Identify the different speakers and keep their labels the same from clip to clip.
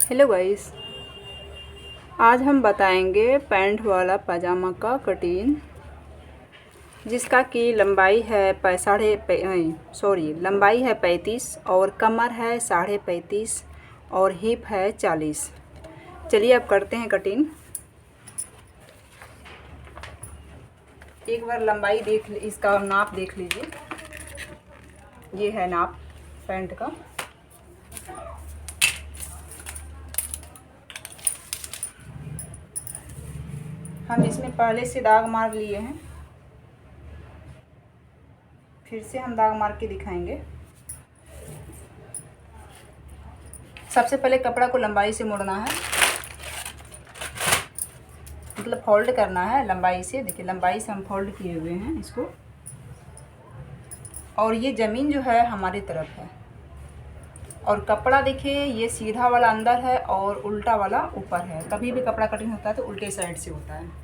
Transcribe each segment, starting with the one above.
Speaker 1: Hello guys, आज हम बताएंगे पैंट वाला पजामा का कटिंग, जिसका कि लंबाई है लंबाई है 35 और कमर है 35.5 और हिप है 40। चलिए अब करते हैं कटिंग। एक बार लंबाई इसका नाप देख लीजिए। ये है नाप पैंट का। हम इसमें पहले से दाग मार लिए हैं, फिर से हम दाग मार के दिखाएंगे। सबसे पहले कपड़ा को लंबाई से मोड़ना है, मतलब फोल्ड करना है लंबाई से। देखिए लंबाई से हम फोल्ड किए हुए हैं इसको। और ये ज़मीन जो है हमारी तरफ है और कपड़ा देखिए ये सीधा वाला अंदर है और उल्टा वाला ऊपर है। कभी भी कपड़ा कटिंग होता है तो उल्टे साइड से होता है।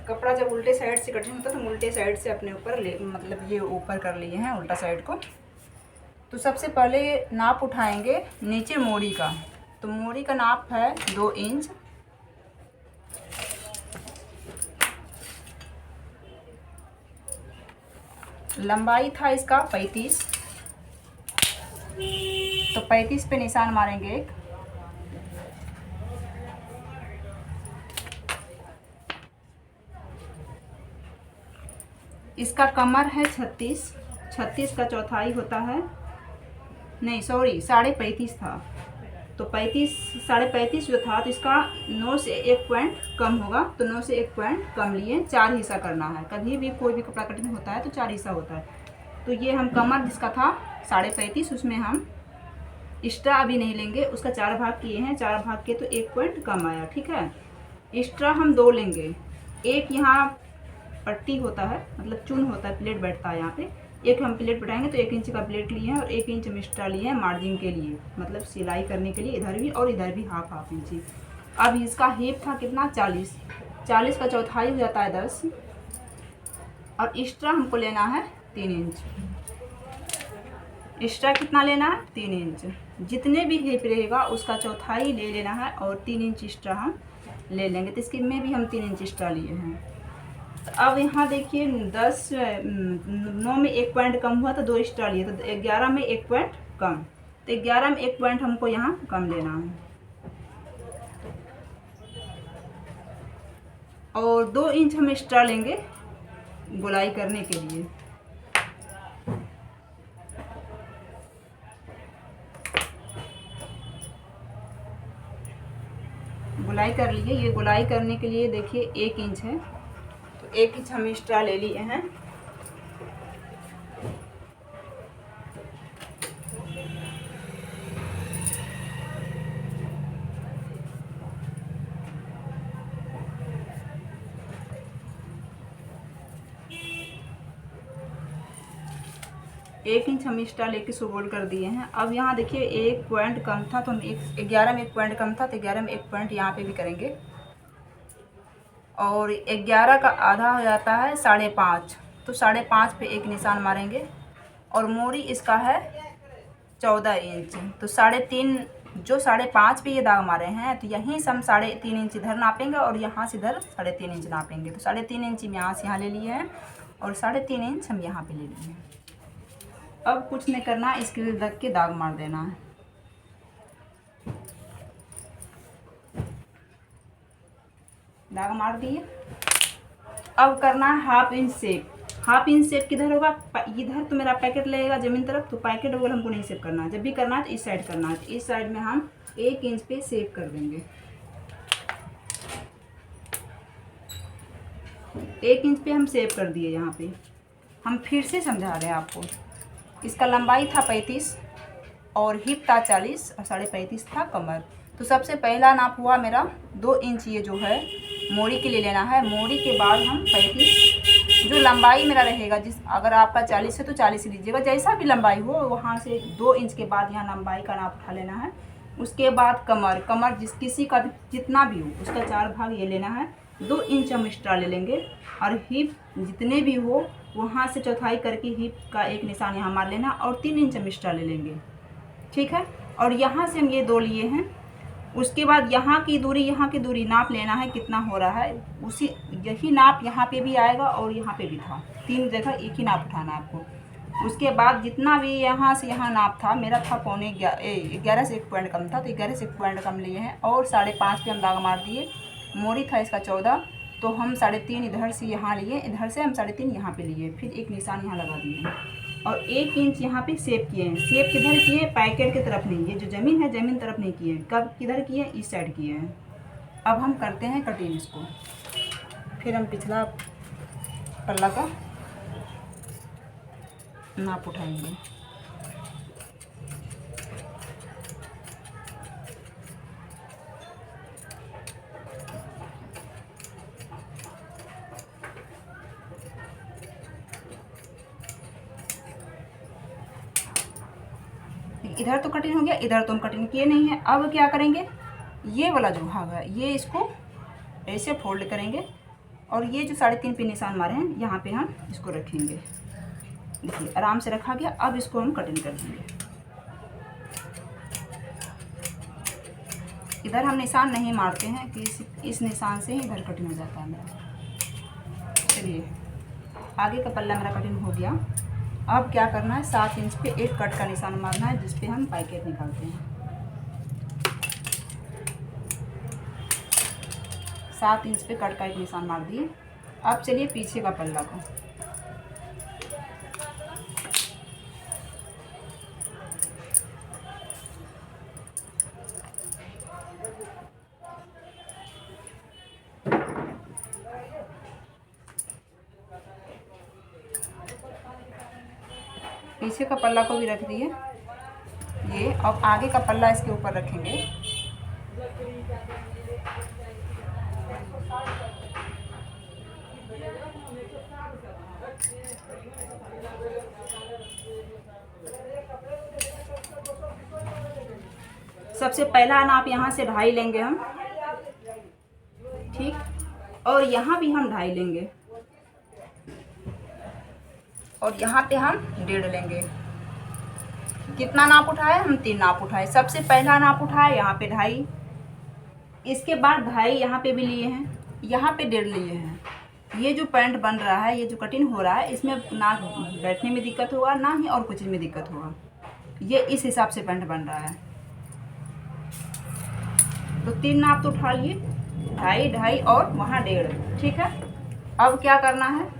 Speaker 1: कपड़ा जब उल्टे साइड से कटिंग होता है तो हम उल्टे साइड से अपने ऊपर मतलब ये ऊपर कर लिए हैं उल्टा साइड को। तो सबसे पहले नाप उठाएंगे नीचे मोड़ी का। तो मोड़ी का नाप है 2 इंच। लंबाई था इसका 35, तो 35 पे निशान मारेंगे एक। इसका कमर है 36, 36 का चौथाई होता है, नहीं सॉरी 35.5 था। तो 35 जो था तो इसका 9 से 1 पॉइंट कम होगा। तो 9 से 1 पॉइंट कम लिए 4 हिस्सा करना है। कभी भी कोई भी कपड़ा कटिंग होता है तो 4 हिस्सा होता है। तो ये हम कमर जिसका था 35.5 उसमें हम एक्स्ट्रा अभी नहीं लेंगे, उसका 4 भाग किए हैं। 4 भाग किए तो 1 पॉइंट कम आया, ठीक है। एक्स्ट्रा हम 2 लेंगे। एक यहाँ पट्टी होता है, मतलब चून होता है, प्लेट बैठता है यहाँ पे। एक हम प्लेट बैठाएंगे तो 1 इंच का प्लेट लिए हैं और 1 इंच हम एक्स्ट्रा लिए हैं मार्जिन के लिए, मतलब सिलाई करने के लिए इधर भी और इधर भी हाफ इंच। अब इसका हिप था कितना 40, 40 का चौथाई हो जाता है 10 और एक्स्ट्रा हमको लेना है 3 इंच। एक्स्ट्रा कितना लेना है 3 इंच। जितने भी हिप रहेगा उसका चौथाई ले लेना है और 3 इंच एक्स्ट्रा हम ले लेंगे। तो इसके में भी हम 3 इंच एक्स्ट्रा लिए हैं। तो अब यहाँ देखिए 9 में 1 पॉइंट कम हुआ तो 2 एक्स्ट्रा लिए, तो 11 में 1 पॉइंट कम। तो 11 में 1 पॉइंट हमको यहाँ कम लेना है और 2 इंच हम एक्स्ट्रा लेंगे गोलाई करने के लिए। गोलाई कर लिए। ये गोलाई करने के लिए देखिए 1 इंच है, तो 1 इंच हम एक्स्ट्रा ले लिए हैं। एक इंच हम एक्स्ट्रा लेके सुबोल कर दिए हैं। अब यहाँ देखिए 1 पॉइंट कम था तो हम 11 में 1 पॉइंट कम था तो 11 में 1 पॉइंट यहाँ पे भी करेंगे। और 11 का आधा हो जाता है 5.5, तो 5.5 पे एक निशान मारेंगे। और मोरी इसका है 14 इंच, तो 3.5 जो 5.5 पे ये दाग मारे हैं तो यहीं से हम 3.5 इंच इधर नापेंगे और यहाँ से इधर 3.5 इंच नापेंगे। तो 3.5 इंच हम यहाँ से यहाँ ले लिए हैं और 3.5 इंच हम यहाँ पे ले लिए हैं। अब कुछ नहीं करना, इसके रख के दाग मार देना है। दाग मार दिए। अब करना है half inch shape. Half inch shape किधर होगा, इधर तो मेरा पैकेट लगेगा जमीन तरफ, तो पैकेट वो हमको नहीं शेप करना है। जब भी करना है तो इस साइड करना है। तो इस साइड में हम 1 इंच पे शेप कर देंगे। 1 इंच पे हम शेप कर दिए। यहाँ पे हम फिर से समझा रहे हैं आपको। इसका लंबाई था 35 और हिप था 40 और 35.5 था कमर। तो सबसे पहला नाप हुआ मेरा 2 इंच, ये जो है मोड़ी के लिए लेना है। मोड़ी के बाद हम 35 जो लंबाई मेरा रहेगा, अगर आपका 40 है तो 40 लीजिएगा, जैसा भी लंबाई हो वहाँ से 2 इंच के बाद यहाँ लंबाई का नाप उठा लेना है। उसके बाद कमर किसी का जितना भी हो उसका 4 भाग ये लेना है 2 इंच हम एक्स्ट्रा ले लेंगे और हिप जितने भी हो वहाँ से चौथाई करके हिप का एक निशान यहाँ मार लेना और 3 इंच हम एक्स्ट्रा ले लेंगे, ठीक है। और यहाँ से हम ये 2 लिए हैं। उसके बाद यहाँ की दूरी नाप लेना है कितना हो रहा है, उसी यही नाप यहाँ पे भी आएगा और यहाँ पे भी था, 3 जगह एक ही नाप उठाना है आपको। उसके बाद जितना भी यहाँ से यहाँ नाप था, मेरा था 11 से 1 पॉइंट कम था, तो 11 से 1 पॉइंट कम लिए हैं और 5.5 पे हम दाग मार दिए। मोरी था इसका 14, तो हम 3.5 इधर से यहाँ लिए, इधर से हम 3.5 यहाँ पे लिए, फिर एक निशान यहाँ लगा दिए और 1 इंच यहाँ पे सेप किए हैं। सेप किधर किए? पैकेट की तरफ नहीं, ये जो ज़मीन है ज़मीन तरफ नहीं किए, कब किधर किए? इस साइड किए हैं। अब हम करते हैं कटिंग इसको, फिर हम पिछला पल्ला का नाप उठाएंगे। इधर तो कटिंग हो गया, इधर तो हम कटिंग किए नहीं है। अब क्या करेंगे, ये वाला जो भाग है ये इसको ऐसे फोल्ड करेंगे और ये जो 3.5 पे निशान मारे हैं यहाँ पे हम इसको रखेंगे। देखिए आराम से रखा गया। अब इसको हम कटिंग कर देंगे। इधर हम निशान नहीं मारते हैं कि इस निशान से ही इधर कटिंग हो जाता है मेरा। चलिए आगे का पल्ला मेरा कटिंग हो गया। अब क्या करना है, 7 इंच पे एक कट का निशान मारना है जिस पे हम पैकेट निकालते हैं। 7 इंच पे कट का एक निशान मार दिए। अब चलिए पीछे का पल्ला को, पीछे का पल्ला को भी रख दिए ये। अब आगे का पल्ला इसके ऊपर रखेंगे। सबसे पहला नाप यहाँ से 2.5 लेंगे हम, ठीक, और यहाँ भी हम 2.5 लेंगे और यहाँ पे हम 1.5 लेंगे। कितना नाप उठाए? हम 3 नाप उठाए। सबसे पहला नाप उठाए यहाँ पे 2.5, इसके बाद 2.5 यहाँ पे भी लिए हैं, यहाँ पे 1.5 लिए हैं। ये जो पैंट बन रहा है, ये जो कटिंग हो रहा है, इसमें ना बैठने में दिक्कत होगा ना ही और कुछ में दिक्कत होगा। ये इस हिसाब से पैंट बन रहा है। तो 3 नाप तो उठा लिए, 2.5, 2.5 और वहाँ 1.5, ठीक है। अब क्या करना है,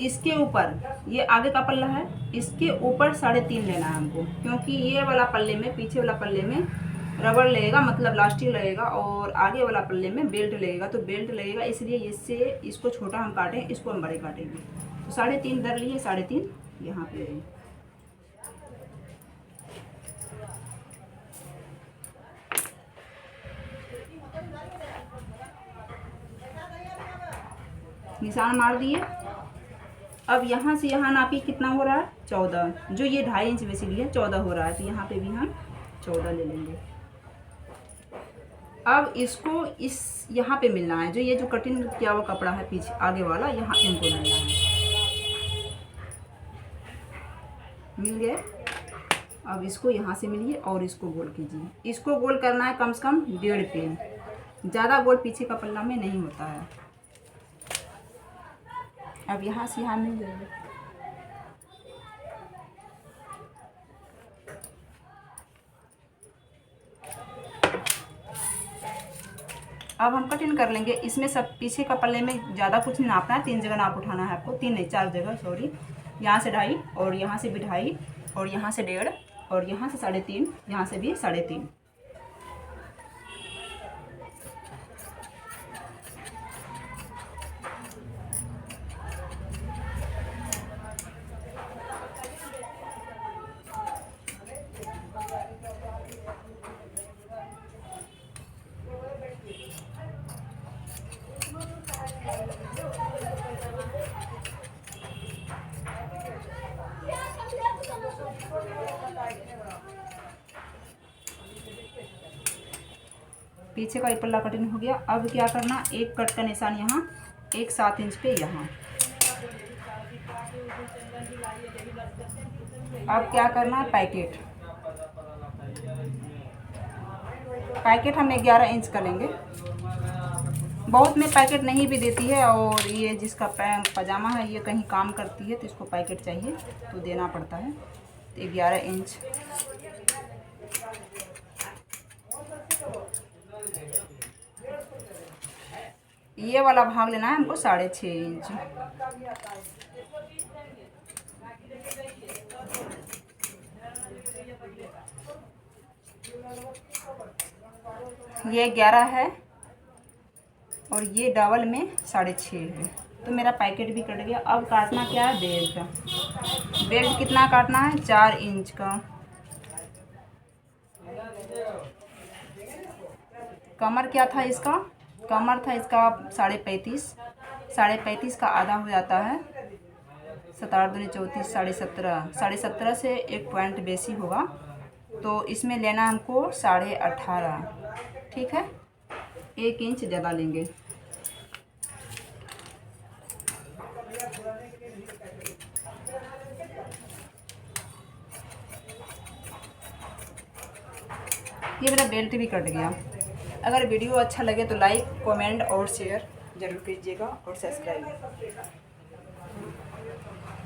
Speaker 1: इसके ऊपर ये आगे का पल्ला है, इसके ऊपर 3.5 लेना है हमको, क्योंकि ये वाला पल्ले में, पीछे वाला पल्ले में रबड़ लगेगा, मतलब लास्टिक लगेगा, और आगे वाला पल्ले में बेल्ट लगेगा। तो बेल्ट लगेगा, इसलिए इससे इसको छोटा हम काटें, इसको हम बड़े काटेंगे। तो 3.5 दर लिए, 3.5 यहाँ पे है। निशान मार दिए। अब यहाँ से यहाँ नापी कितना हो रहा है, 14, जो ये 2.5 इंच वैसे लिए 14 हो रहा है, तो यहाँ पे भी हम 14 ले लेंगे। अब इसको इस यहाँ पे मिलना है, जो ये जो कटिंग किया हुआ कपड़ा है पीछे आगे वाला, यहाँ इनको मिलना है। मिल गए। अब इसको यहाँ से मिलिए और इसको गोल कीजिए। इसको गोल करना है कम से कम 1.5 पे, ज़्यादा गोल पीछे का पल्ला में नहीं होता है। अब यहाँ से यहाँ मिल जाएगा। अब हम कटिंग कर लेंगे। इसमें सब पीछे का पल्ले में ज़्यादा कुछ नहीं नापना है, 3 जगह नाप उठाना है आपको, 3 नहीं 4 जगह, सॉरी। यहाँ से 2.5 और यहाँ से भी 2.5 और यहाँ से 1.5 और यहाँ से 3.5, यहाँ से भी 3.5। पीछे का ये पल्ला कटिंग हो गया। अब क्या करना, एक कट का निशान यहाँ, एक 7 इंच पे यहाँ। अब क्या करना है, पैकेट हम 11 इंच का लेंगे। बहुत में पैकेट नहीं भी देती है, और ये जिसका पजामा है ये कहीं काम करती है तो इसको पैकेट चाहिए तो देना पड़ता है। तो 11 इंच ये वाला भाग लेना है हमको 6.5 इंच। ये 11 है और ये डबल में 6.5 है, तो मेरा पैकेट भी कट गया। अब काटना क्या है, बेल्ट। बेल्ट कितना काटना है, 4 इंच का। कमर क्या था इसका, कमर था इसका 35.5। 35.5 का आधा हो जाता है 7 दूनी 34, 17.5। 17.5 से 1 पॉइंट बेसी होगा, तो इसमें लेना हमको 18.5। ठीक है, 1 इंच ज़्यादा लेंगे। ये मेरा बेल्ट भी कट गया। अगर वीडियो अच्छा लगे तो लाइक, कमेंट और शेयर ज़रूर कीजिएगा और सब्सक्राइब।